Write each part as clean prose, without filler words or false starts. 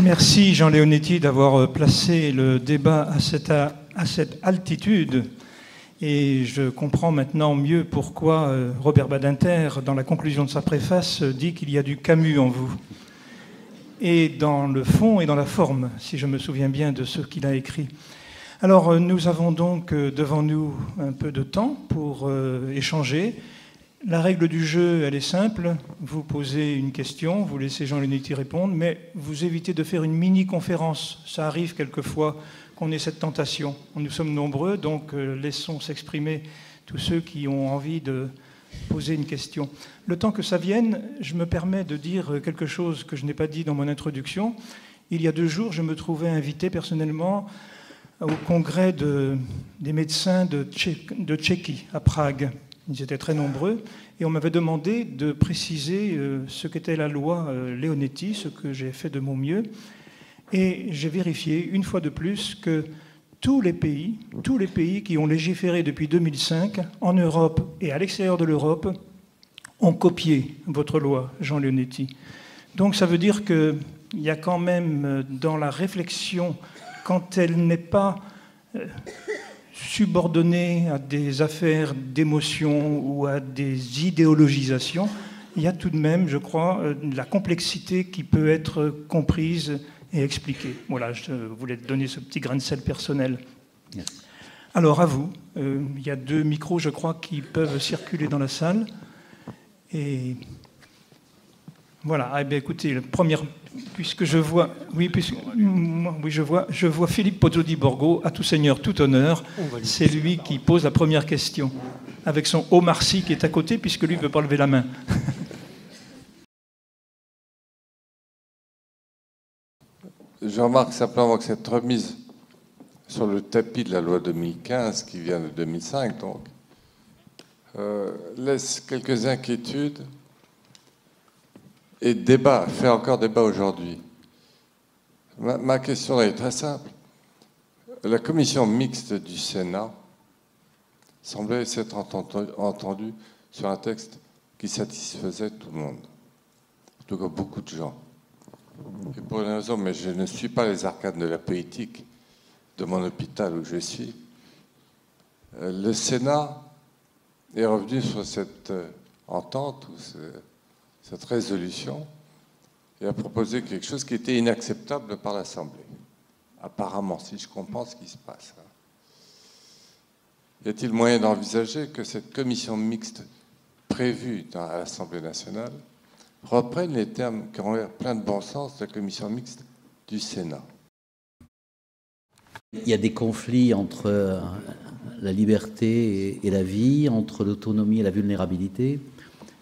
Merci Jean Leonetti d'avoir placé le débat à cette altitude. Et je comprends maintenant mieux pourquoi Robert Badinter, dans la conclusion de sa préface, dit qu'il y a du Camus en vous. Et dans le fond et dans la forme, si je me souviens bien de ce qu'il a écrit. Alors, nous avons donc devant nous un peu de temps pour échanger. La règle du jeu, elle est simple. Vous posez une question, vous laissez Jean Leonetti répondre, mais vous évitez de faire une mini-conférence. Ça arrive quelquefois qu'on ait cette tentation. Nous sommes nombreux, donc laissons s'exprimer tous ceux qui ont envie de poser une question. Le temps que ça vienne, je me permets de dire quelque chose que je n'ai pas dit dans mon introduction. Il y a 2 jours, je me trouvais invité personnellement au congrès des médecins de Tchéquie, à Prague. Ils étaient très nombreux et on m'avait demandé de préciser ce qu'était la loi Leonetti, ce que j'ai fait de mon mieux. Et j'ai vérifié une fois de plus que tous les pays qui ont légiféré depuis 2005, en Europe et à l'extérieur de l'Europe, ont copié votre loi, Jean Leonetti. Donc ça veut dire qu'il y a quand même dans la réflexion, quand elle n'est pas subordonnée à des affaires d'émotion ou à des idéologisations, il y a tout de même, je crois, la complexité qui peut être comprise et expliquée. Voilà, je voulais te donner ce petit grain de sel personnel. Merci. Alors, à vous. Il y a 2 micros, je crois, qui peuvent circuler dans la salle. Et voilà. Ah, bien, écoutez, la première, puisque je vois, oui, je vois Philippe Pozzoli Borgo, à tout seigneur, tout honneur. C'est lui qui pose la première question, avec son Omar Sy qui est à côté, puisque lui ne veut pas lever la main. Je remarque simplement que cette remise sur le tapis de la loi 2015, qui vient de 2005, donc, laisse quelques inquiétudes et fait encore débat aujourd'hui. Ma question est très simple. La commission mixte du Sénat semblait s'être entendue sur un texte qui satisfaisait tout le monde, en tout cas beaucoup de gens. Et pour une raison, mais je ne suis pas les arcanes de la politique de mon hôpital où je suis. Le Sénat est revenu sur cette entente, ou cette résolution, et a proposé quelque chose qui était inacceptable par l'Assemblée. Apparemment, si je comprends ce qui se passe. Y a-t-il moyen d'envisager que cette commission mixte prévue à l'Assemblée nationale reprenne les termes qui ont l'air plein de bon sens de la commission mixte du Sénat? Il y a des conflits entre la liberté et la vie, entre l'autonomie et la vulnérabilité.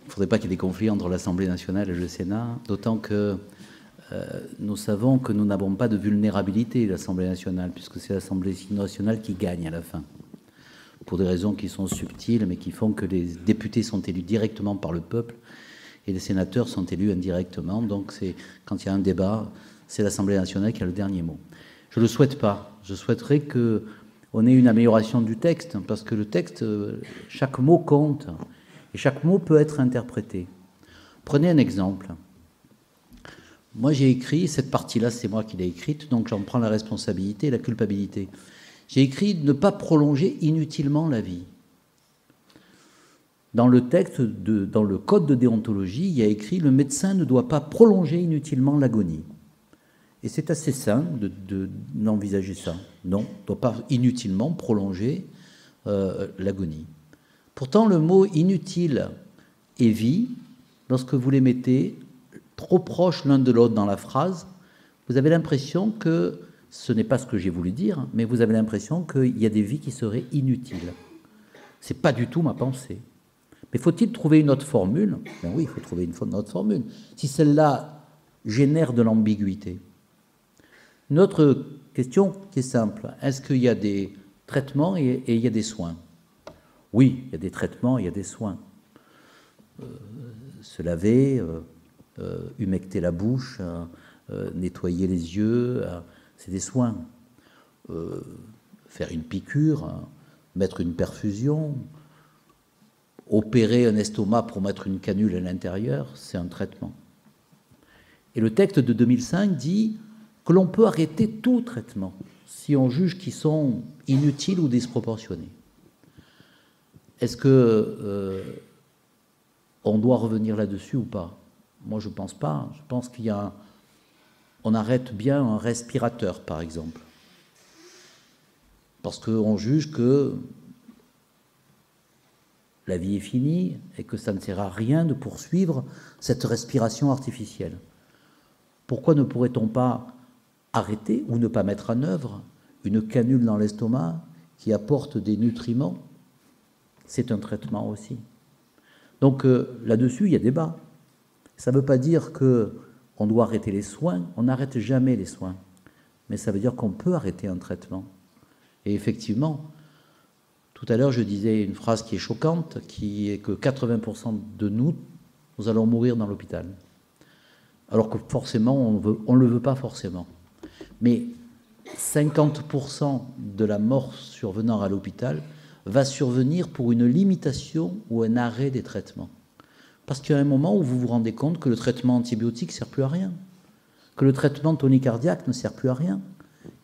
Il ne faudrait pas qu'il y ait des conflits entre l'Assemblée nationale et le Sénat, d'autant que nous savons que nous n'avons pas de vulnérabilité, l'Assemblée nationale, puisque c'est l'Assemblée nationale qui gagne à la fin, pour des raisons qui sont subtiles, mais qui font que les députés sont élus directement par le peuple et les sénateurs sont élus indirectement. Donc quand il y a un débat, c'est l'Assemblée nationale qui a le dernier mot. Je ne le souhaite pas. Je souhaiterais qu'on ait une amélioration du texte, parce que le texte, chaque mot compte, et chaque mot peut être interprété. Prenez un exemple. Moi, j'ai écrit, cette partie-là, c'est moi qui l'ai écrite, donc j'en prends la responsabilité et la culpabilité. J'ai écrit « ne pas prolonger inutilement la vie ». Dans le texte, dans le code de déontologie, il y a écrit « le médecin ne doit pas prolonger inutilement l'agonie ». Et c'est assez simple d'envisager ça. Non, on ne doit pas inutilement prolonger l'agonie. Pourtant, le mot « inutile » et « vie », lorsque vous les mettez trop proches l'un de l'autre dans la phrase, vous avez l'impression que, ce n'est pas ce que j'ai voulu dire, mais vous avez l'impression qu'il y a des vies qui seraient inutiles. Ce n'est pas du tout ma pensée. Mais faut-il trouver une autre formule? Ben oui, il faut trouver une autre formule. Si celle-là génère de l'ambiguïté. Une autre question qui est simple. Est-ce qu'il y a des traitements et il y a des soins? Oui, il y a des traitements et il y a des soins. Se laver, humecter la bouche, nettoyer les yeux, c'est des soins. Faire une piqûre, mettre une perfusion, opérer un estomac pour mettre une canule à l'intérieur, c'est un traitement. Et le texte de 2005 dit que l'on peut arrêter tout traitement si on juge qu'ils sont inutiles ou disproportionnés. Est-ce que on doit revenir là-dessus ou pas? Moi, je ne pense pas. Je pense qu'il y a... On arrête bien un respirateur, par exemple. Parce qu'on juge que la vie est finie et que ça ne sert à rien de poursuivre cette respiration artificielle. Pourquoi ne pourrait-on pas arrêter ou ne pas mettre en œuvre une canule dans l'estomac qui apporte des nutriments? C'est un traitement aussi. Donc là-dessus, il y a débat. Ça ne veut pas dire qu'on doit arrêter les soins. On n'arrête jamais les soins. Mais ça veut dire qu'on peut arrêter un traitement. Et effectivement, tout à l'heure, je disais une phrase qui est choquante, qui est que 80% de nous allons mourir dans l'hôpital. Alors que forcément, on ne le veut pas forcément. Mais 50% de la mort survenant à l'hôpital va survenir pour une limitation ou un arrêt des traitements. Parce qu'il y a un moment où vous vous rendez compte que le traitement antibiotique ne sert plus à rien, que le traitement tonicardiaque ne sert plus à rien.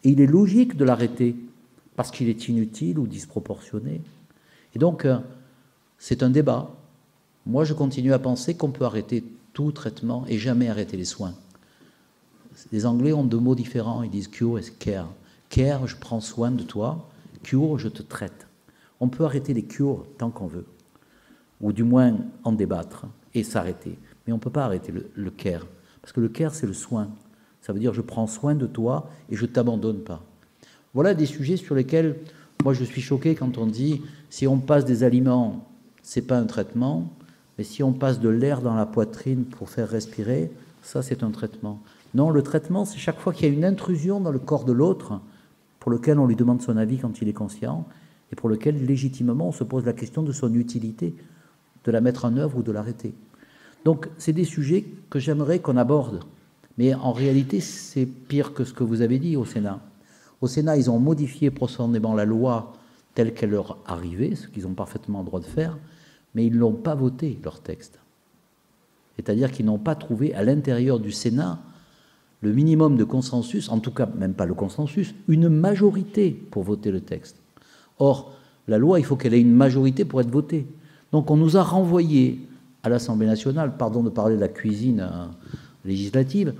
Et il est logique de l'arrêter, parce qu'il est inutile ou disproportionné. Et donc, c'est un débat. Moi, je continue à penser qu'on peut arrêter tout traitement et jamais arrêter les soins. Les Anglais ont deux mots différents, ils disent cure et care. Care, je prends soin de toi. Cure, je te traite. On peut arrêter les cures tant qu'on veut, ou du moins en débattre et s'arrêter. Mais on ne peut pas arrêter le care, parce que le care, c'est le soin. Ça veut dire je prends soin de toi et je ne t'abandonne pas. Voilà des sujets sur lesquels, moi, je suis choqué quand on dit si on passe des aliments, ce n'est pas un traitement, mais si on passe de l'air dans la poitrine pour faire respirer, ça, c'est un traitement. Non, le traitement, c'est chaque fois qu'il y a une intrusion dans le corps de l'autre, pour lequel on lui demande son avis quand il est conscient, et pour lequel, légitimement, on se pose la question de son utilité, de la mettre en œuvre ou de l'arrêter. Donc, c'est des sujets que j'aimerais qu'on aborde. Mais en réalité, c'est pire que ce que vous avez dit au Sénat. Au Sénat, ils ont modifié profondément la loi telle qu'elle leur arrivait, ce qu'ils ont parfaitement le droit de faire, mais ils ne l'ont pas voté, leur texte. C'est-à-dire qu'ils n'ont pas trouvé à l'intérieur du Sénat le minimum de consensus, en tout cas même pas le consensus, une majorité pour voter le texte. Or, la loi, il faut qu'elle ait une majorité pour être votée. Donc on nous a renvoyé à l'Assemblée nationale, pardon de parler de la cuisine législative,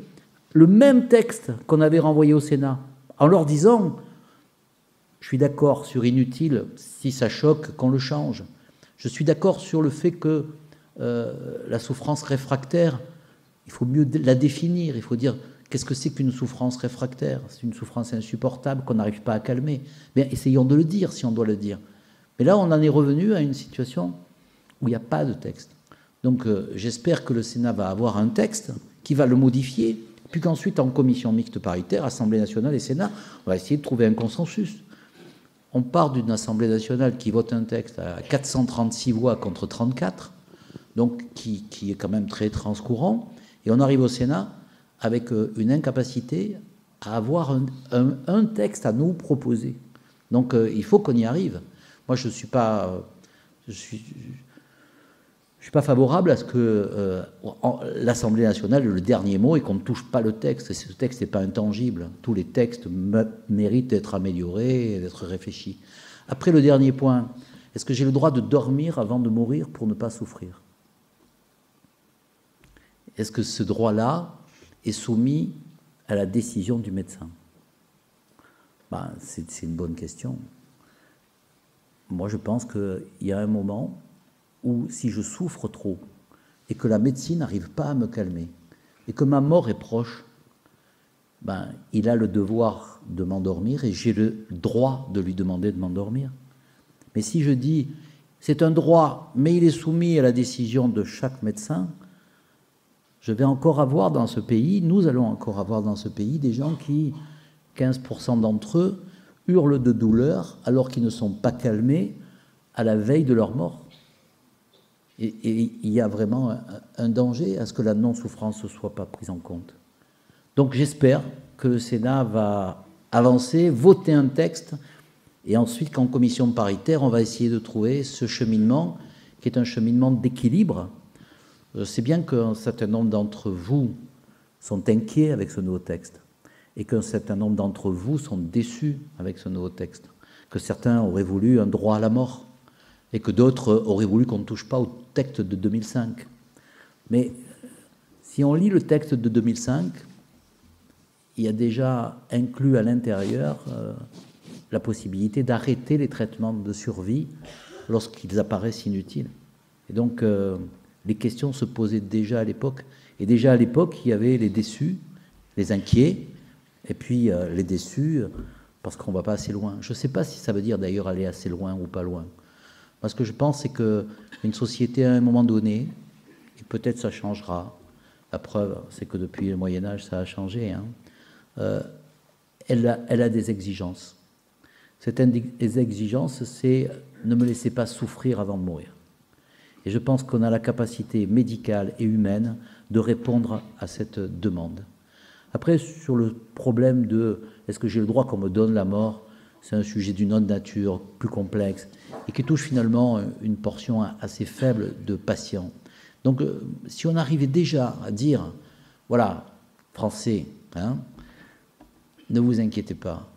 le même texte qu'on avait renvoyé au Sénat, en leur disant « Je suis d'accord sur inutile, si ça choque, qu'on le change. Je suis d'accord sur le fait que la souffrance réfractaire, il faut mieux la définir, il faut dire qu'est-ce que c'est qu'une souffrance réfractaire? C'est une souffrance insupportable qu'on n'arrive pas à calmer. Mais essayons de le dire si on doit le dire. Mais là, on en est revenu à une situation où il n'y a pas de texte. Donc j'espère que le Sénat va avoir un texte qui va le modifier, puis qu'ensuite, en commission mixte paritaire, Assemblée nationale et Sénat, on va essayer de trouver un consensus. On part d'une Assemblée nationale qui vote un texte à 436 voix contre 34, donc qui est quand même très transcourant, et on arrive au Sénat avec une incapacité à avoir un texte à nous proposer. Donc il faut qu'on y arrive. Moi, je suis pas favorable à ce que l'Assemblée nationale ait le dernier mot et qu'on ne touche pas le texte. Ce texte n'est pas intangible. Tous les textes méritent d'être améliorés et d'être réfléchis. Après, le dernier point, est-ce que j'ai le droit de dormir avant de mourir pour ne pas souffrir? Est-ce que ce droit-là est soumis à la décision du médecin? C'est une bonne question. Moi, je pense qu'il y a un moment où, si je souffre trop et que la médecine n'arrive pas à me calmer et que ma mort est proche, il a le devoir de m'endormir et j'ai le droit de lui demander de m'endormir. Mais si je dis c'est un droit, mais il est soumis à la décision de chaque médecin, je vais encore avoir dans ce pays, nous allons encore avoir dans ce pays des gens qui, 15% d'entre eux, hurlent de douleur alors qu'ils ne sont pas calmés à la veille de leur mort. Et il y a vraiment un danger à ce que la non-souffrance ne soit pas prise en compte. Donc j'espère que le Sénat va avancer, voter un texte, et ensuite qu'en commission paritaire, on va essayer de trouver ce cheminement, qui est un cheminement d'équilibre. C'est bien qu'un certain nombre d'entre vous sont inquiets avec ce nouveau texte. et qu'un certain nombre d'entre vous sont déçus avec ce nouveau texte, que certains auraient voulu un droit à la mort, et que d'autres auraient voulu qu'on ne touche pas au texte de 2005. Mais si on lit le texte de 2005, il y a déjà inclus à l'intérieur la possibilité d'arrêter les traitements de survie lorsqu'ils apparaissent inutiles. Et donc, les questions se posaient déjà à l'époque. Et déjà à l'époque, il y avait les déçus, les inquiets, et puis les déçus parce qu'on ne va pas assez loin. Je ne sais pas si ça veut dire d'ailleurs aller assez loin ou pas loin. Parce que je pense c'est qu'une société à un moment donné, et peut-être ça changera, la preuve c'est que depuis le Moyen-Âge ça a changé, elle a des exigences. Ces exigences, c'est ne me laissez pas souffrir avant de mourir. Et je pense qu'on a la capacité médicale et humaine de répondre à cette demande. Après, sur le problème de est-ce que j'ai le droit qu'on me donne la mort, c'est un sujet d'une autre nature, plus complexe, et qui touche finalement une portion assez faible de patients. Donc, si on arrivait déjà à dire, voilà, Français, ne vous inquiétez pas,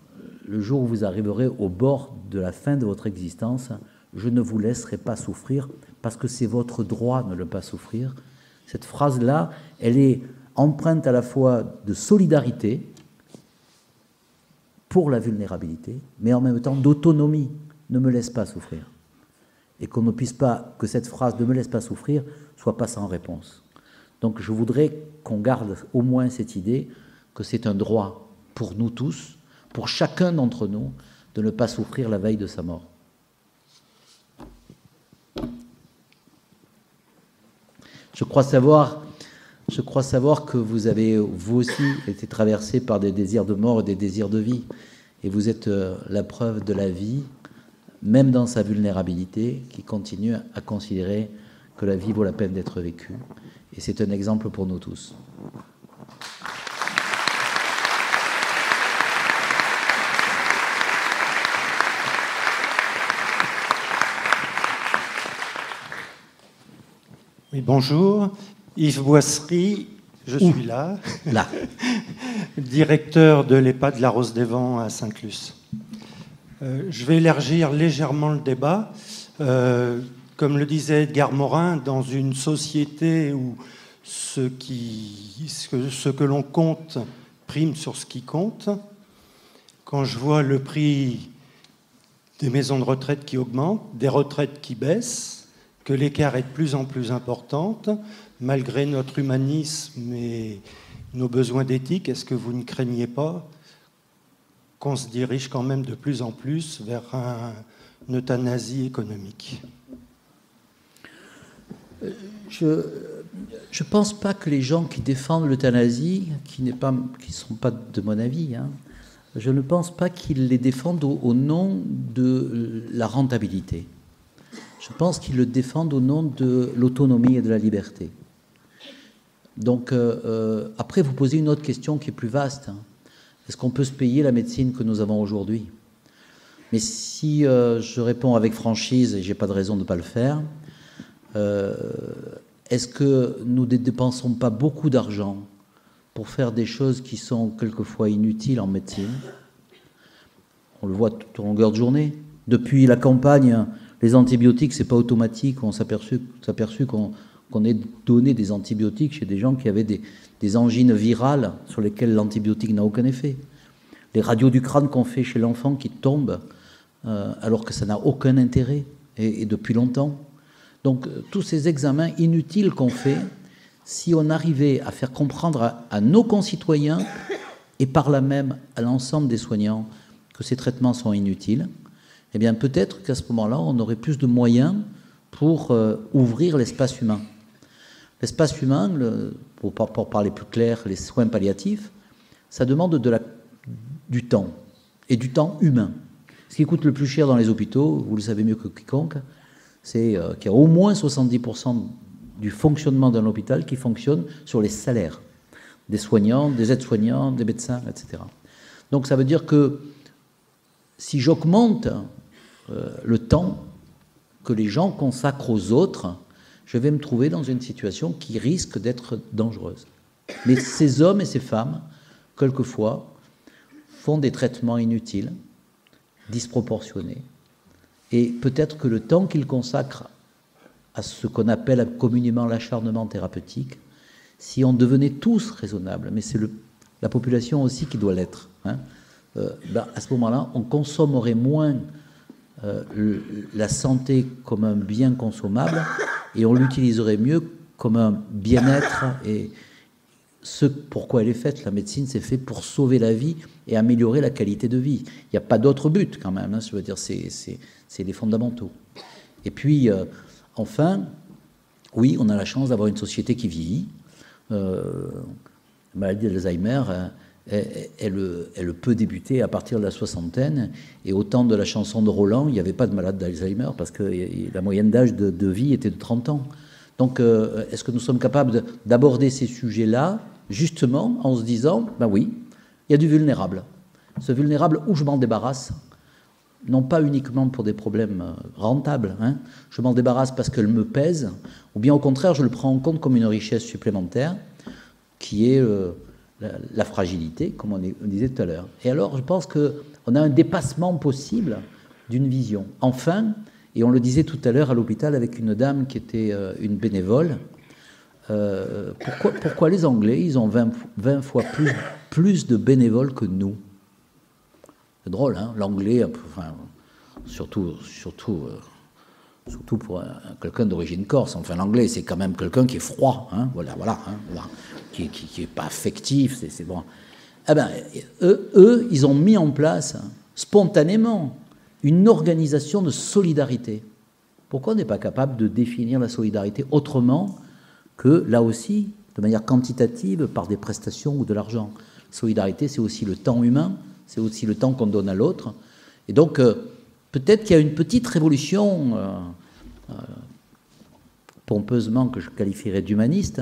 le jour où vous arriverez au bord de la fin de votre existence, je ne vous laisserai pas souffrir, parce que c'est votre droit de ne pas souffrir. Cette phrase-là, elle est empreinte à la fois de solidarité pour la vulnérabilité, mais en même temps d'autonomie. Ne me laisse pas souffrir. Et qu'on ne puisse pas, que cette phrase ne me laisse pas souffrir soit pas sans réponse. Donc je voudrais qu'on garde au moins cette idée que c'est un droit pour nous tous, pour chacun d'entre nous, de ne pas souffrir la veille de sa mort. Je crois savoir que vous avez, vous aussi, été traversé par des désirs de mort et des désirs de vie. Et vous êtes la preuve de la vie, même dans sa vulnérabilité, qui continue à considérer que la vie vaut la peine d'être vécue. Et c'est un exemple pour nous tous. Oui, bonjour. Yves Boisserie, je suis là. Directeur de l'EHPAD de la Rose des Vents à Saint-Clus. Je vais élargir légèrement le débat. Comme le disait Edgar Morin, dans une société où ce que l'on compte prime sur ce qui compte, quand je vois le prix des maisons de retraite qui augmente, des retraites qui baissent, que l'écart est de plus en plus important, malgré notre humanisme et nos besoins d'éthique, est-ce que vous ne craignez pas qu'on se dirige quand même de plus en plus vers une euthanasie économique ? Je ne pense pas que les gens qui défendent l'euthanasie, qui ne sont pas de mon avis, je ne pense pas qu'ils les défendent au nom de la rentabilité. Je pense qu'ils le défendent au nom de l'autonomie et de la liberté. Donc, après, vous posez une autre question qui est plus vaste. Est-ce qu'on peut se payer la médecine que nous avons aujourd'hui ? Mais si je réponds avec franchise, et je n'ai pas de raison de ne pas le faire, est-ce que nous ne dépensons pas beaucoup d'argent pour faire des choses qui sont quelquefois inutiles en médecine ? On le voit toute longueur de journée. Depuis la campagne, les antibiotiques, ce n'est pas automatique. On s'est aperçu qu'on ait donné des antibiotiques chez des gens qui avaient des angines virales sur lesquelles l'antibiotique n'a aucun effet. Les radios du crâne qu'on fait chez l'enfant qui tombe alors que ça n'a aucun intérêt, et depuis longtemps. Donc, tous ces examens inutiles qu'on fait, si on arrivait à faire comprendre à nos concitoyens et par là même à l'ensemble des soignants que ces traitements sont inutiles, eh bien peut-être qu'à ce moment-là, on aurait plus de moyens pour ouvrir l'espace humain. L'espace humain, pour parler plus clair, les soins palliatifs, ça demande du temps, et du temps humain. Ce qui coûte le plus cher dans les hôpitaux, vous le savez mieux que quiconque, c'est qu'il y a au moins 70% du fonctionnement d'un hôpital qui fonctionne sur les salaires des soignants, des aides-soignants, des médecins, etc. Donc ça veut dire que si j'augmente le temps que les gens consacrent aux autres, je vais me trouver dans une situation qui risque d'être dangereuse. Mais ces hommes et ces femmes, quelquefois, font des traitements inutiles, disproportionnés. Et peut-être que le temps qu'ils consacrent à ce qu'on appelle communément l'acharnement thérapeutique, si on devenait tous raisonnables, mais c'est la population aussi qui doit l'être, hein, à ce moment-là, on consommerait moins la santé comme un bien consommable et on l'utiliserait mieux comme un bien-être. Et ce pourquoi elle est faite, la médecine, c'est fait pour sauver la vie et améliorer la qualité de vie. Il n'y a pas d'autre but quand même, hein, je veux dire, c'est les fondamentaux. Et puis, enfin, oui, on a la chance d'avoir une société qui vieillit. La maladie d'Alzheimer, elle peut débuter à partir de la soixantaine, et au temps de la chanson de Roland, il n'y avait pas de malade d'Alzheimer, parce que la moyenne d'âge de vie était de 30 ans. Donc, est-ce que nous sommes capables d'aborder ces sujets-là, justement, en se disant, ben oui, il y a du vulnérable. Ce vulnérable, où je m'en débarrasse, non pas uniquement pour des problèmes rentables, hein, je m'en débarrasse parce qu'elle me pèse, ou bien au contraire, je le prends en compte comme une richesse supplémentaire, qui est la fragilité, comme on disait tout à l'heure. Et alors, je pense qu'on a un dépassement possible d'une vision. Enfin, et on le disait tout à l'heure à l'hôpital avec une dame qui était une bénévole, pourquoi les Anglais, ils ont 20 fois plus de bénévoles que nous? C'est drôle, hein, l'anglais, enfin, surtout pour quelqu'un d'origine corse. Enfin, l'anglais, c'est quand même quelqu'un qui est froid, hein, voilà, qui est pas affectif, c'est bon. Eh ben, eux, ils ont mis en place spontanément une organisation de solidarité. Pourquoi on n'est pas capable de définir la solidarité autrement que, là aussi, de manière quantitative, par des prestations ou de l'argent? Solidarité, c'est aussi le temps humain, c'est aussi le temps qu'on donne à l'autre. Et donc, peut-être qu'il y a une petite révolution, pompeusement que je qualifierais d'humaniste,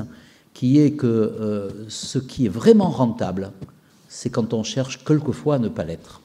qui est que ce qui est vraiment rentable, c'est quand on cherche quelquefois à ne pas l'être.